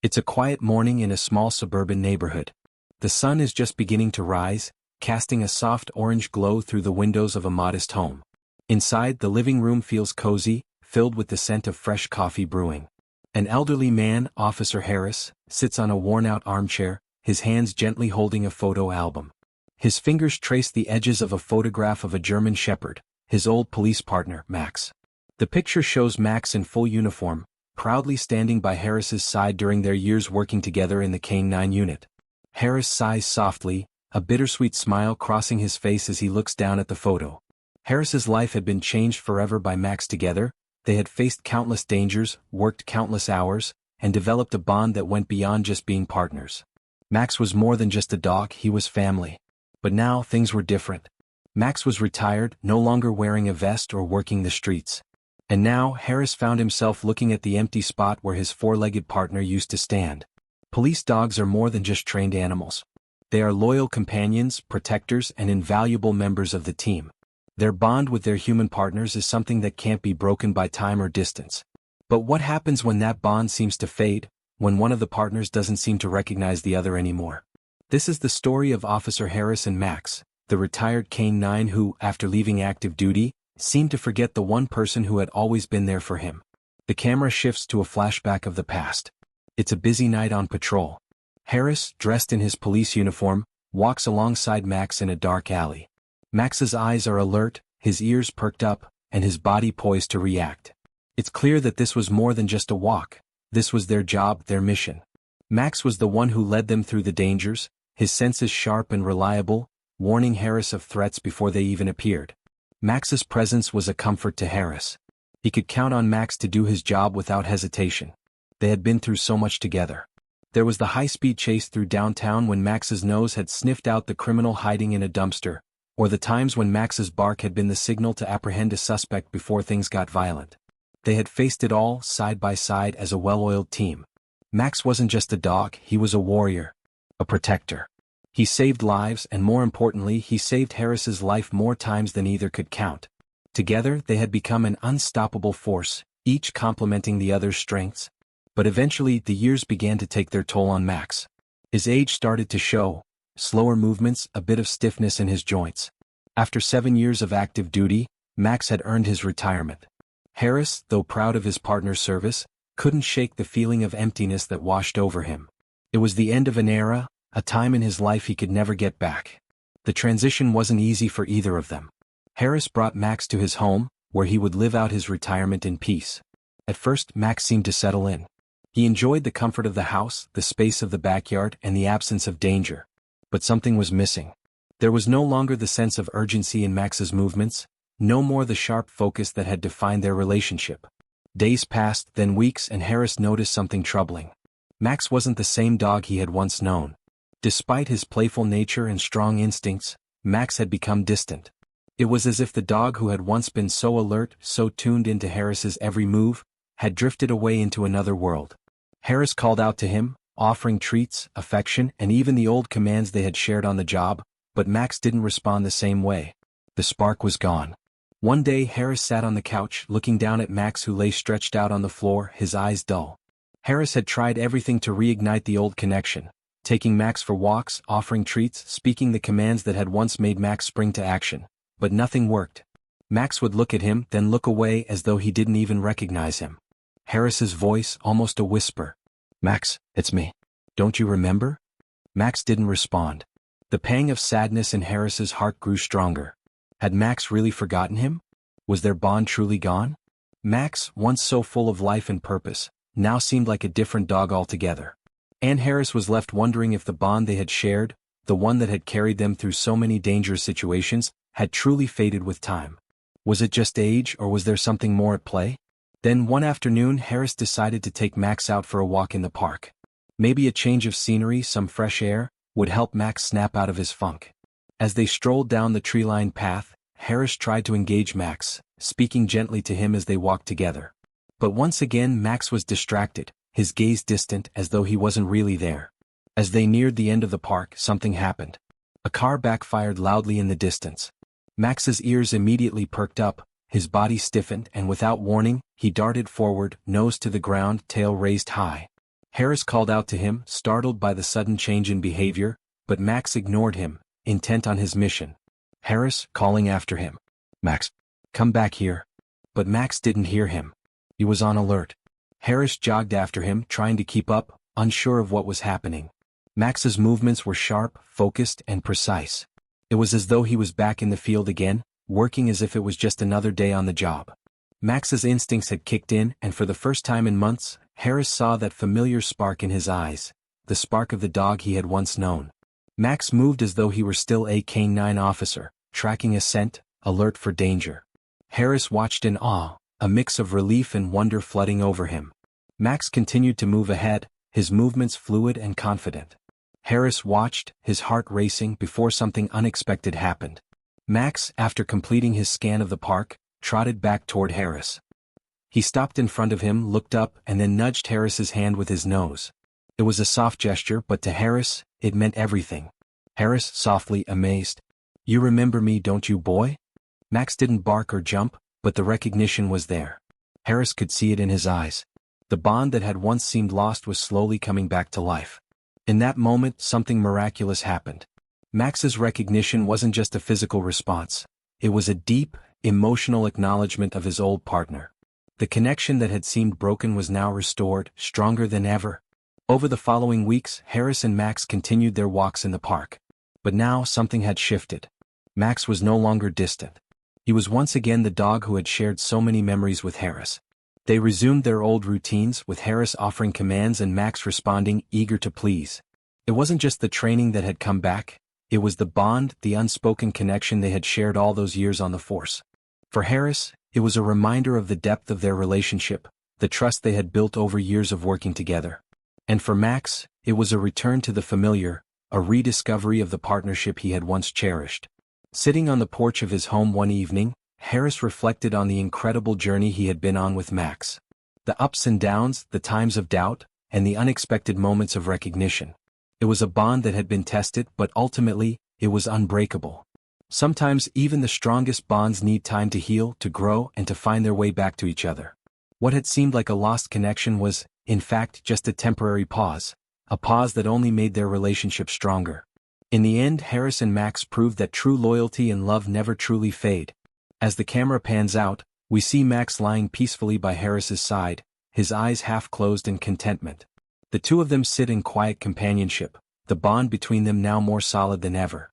It's a quiet morning in a small suburban neighborhood. The sun is just beginning to rise, casting a soft orange glow through the windows of a modest home. Inside, the living room feels cozy, filled with the scent of fresh coffee brewing. An elderly man, Officer Harris, sits on a worn-out armchair, his hands gently holding a photo album. His fingers trace the edges of a photograph of a German Shepherd, his old police partner, Max. The picture shows Max in full uniform, proudly standing by Harris's side during their years working together in the K-9 unit. Harris sighs softly, a bittersweet smile crossing his face as he looks down at the photo. Harris's life had been changed forever by Max. Together, they had faced countless dangers, worked countless hours, and developed a bond that went beyond just being partners. Max was more than just a dog, he was family. But now things were different. Max was retired, no longer wearing a vest or working the streets. And now Harris found himself looking at the empty spot where his four-legged partner used to stand. Police dogs are more than just trained animals. They are loyal companions, protectors, and invaluable members of the team. Their bond with their human partners is something that can't be broken by time or distance. But what happens when that bond seems to fade, when one of the partners doesn't seem to recognize the other anymore? This is the story of Officer Harris and Max, the retired K-9 who, after leaving active duty, seemed to forget the one person who had always been there for him. The camera shifts to a flashback of the past. It's a busy night on patrol. Harris, dressed in his police uniform, walks alongside Max in a dark alley. Max's eyes are alert, his ears perked up, and his body poised to react. It's clear that this was more than just a walk. This was their job, their mission. Max was the one who led them through the dangers, his senses sharp and reliable, warning Harris of threats before they even appeared. Max's presence was a comfort to Harris. He could count on Max to do his job without hesitation. They had been through so much together. There was the high-speed chase through downtown when Max's nose had sniffed out the criminal hiding in a dumpster, or the times when Max's bark had been the signal to apprehend a suspect before things got violent. They had faced it all, side by side as a well-oiled team. Max wasn't just a dog, he was a warrior. A protector. He saved lives, and more importantly, he saved Harris's life more times than either could count. Together, they had become an unstoppable force, each complementing the other's strengths. But eventually, the years began to take their toll on Max. His age started to show, slower movements, a bit of stiffness in his joints. After 7 years of active duty, Max had earned his retirement. Harris, though proud of his partner's service, couldn't shake the feeling of emptiness that washed over him. It was the end of an era, a time in his life he could never get back. The transition wasn't easy for either of them. Harris brought Max to his home, where he would live out his retirement in peace. At first, Max seemed to settle in. He enjoyed the comfort of the house, the space of the backyard, and the absence of danger. But something was missing. There was no longer the sense of urgency in Max's movements, no more the sharp focus that had defined their relationship. Days passed, then weeks, and Harris noticed something troubling. Max wasn't the same dog he had once known. Despite his playful nature and strong instincts, Max had become distant. It was as if the dog who had once been so alert, so tuned into Harris's every move, had drifted away into another world. Harris called out to him, offering treats, affection, and even the old commands they had shared on the job, but Max didn't respond the same way. The spark was gone. One day Harris sat on the couch, looking down at Max who lay stretched out on the floor, his eyes dull. Harris had tried everything to reignite the old connection, taking Max for walks, offering treats, speaking the commands that had once made Max spring to action. But nothing worked. Max would look at him, then look away as though he didn't even recognize him. Harris's voice, almost a whisper. "Max, it's me. Don't you remember?" Max didn't respond. The pang of sadness in Harris's heart grew stronger. Had Max really forgotten him? Was their bond truly gone? Max, once so full of life and purpose, now seemed like a different dog altogether. And Harris was left wondering if the bond they had shared, the one that had carried them through so many dangerous situations, had truly faded with time. Was it just age, or was there something more at play? Then one afternoon Harris decided to take Max out for a walk in the park. Maybe a change of scenery, some fresh air, would help Max snap out of his funk. As they strolled down the tree-lined path, Harris tried to engage Max, speaking gently to him as they walked together. But once again Max was distracted, his gaze distant as though he wasn't really there. As they neared the end of the park, something happened. A car backfired loudly in the distance. Max's ears immediately perked up, his body stiffened, and without warning, he darted forward, nose to the ground, tail raised high. Harris called out to him, startled by the sudden change in behavior, but Max ignored him, intent on his mission. Harris, calling after him. Max, come back here. But Max didn't hear him. He was on alert. Harris jogged after him, trying to keep up, unsure of what was happening. Max's movements were sharp, focused, and precise. It was as though he was back in the field again, working as if it was just another day on the job. Max's instincts had kicked in, and for the first time in months, Harris saw that familiar spark in his eyes, the spark of the dog he had once known. Max moved as though he were still a canine officer, tracking a scent, alert for danger. Harris watched in awe, a mix of relief and wonder flooding over him. Max continued to move ahead, his movements fluid and confident. Harris watched, his heart racing, before something unexpected happened. Max, after completing his scan of the park, trotted back toward Harris. He stopped in front of him, looked up, and then nudged Harris's hand with his nose. It was a soft gesture, but to Harris, it meant everything. Harris, softly, amazed. You remember me, don't you, boy? Max didn't bark or jump, but the recognition was there. Harris could see it in his eyes. The bond that had once seemed lost was slowly coming back to life. In that moment, something miraculous happened. Max's recognition wasn't just a physical response. It was a deep, emotional acknowledgement of his old partner. The connection that had seemed broken was now restored, stronger than ever. Over the following weeks, Harris and Max continued their walks in the park. But now something had shifted. Max was no longer distant. He was once again the dog who had shared so many memories with Harris. They resumed their old routines, with Harris offering commands and Max responding, eager to please. It wasn't just the training that had come back, it was the bond, the unspoken connection they had shared all those years on the force. For Harris, it was a reminder of the depth of their relationship, the trust they had built over years of working together. And for Max, it was a return to the familiar, a rediscovery of the partnership he had once cherished. Sitting on the porch of his home one evening, Harris reflected on the incredible journey he had been on with Max. The ups and downs, the times of doubt, and the unexpected moments of recognition. It was a bond that had been tested, but ultimately, it was unbreakable. Sometimes even the strongest bonds need time to heal, to grow, and to find their way back to each other. What had seemed like a lost connection was, in fact, just a temporary pause, a pause that only made their relationship stronger. In the end, Harris and Max proved that true loyalty and love never truly fade. As the camera pans out, we see Max lying peacefully by Harris's side, his eyes half closed in contentment. The two of them sit in quiet companionship, the bond between them now more solid than ever.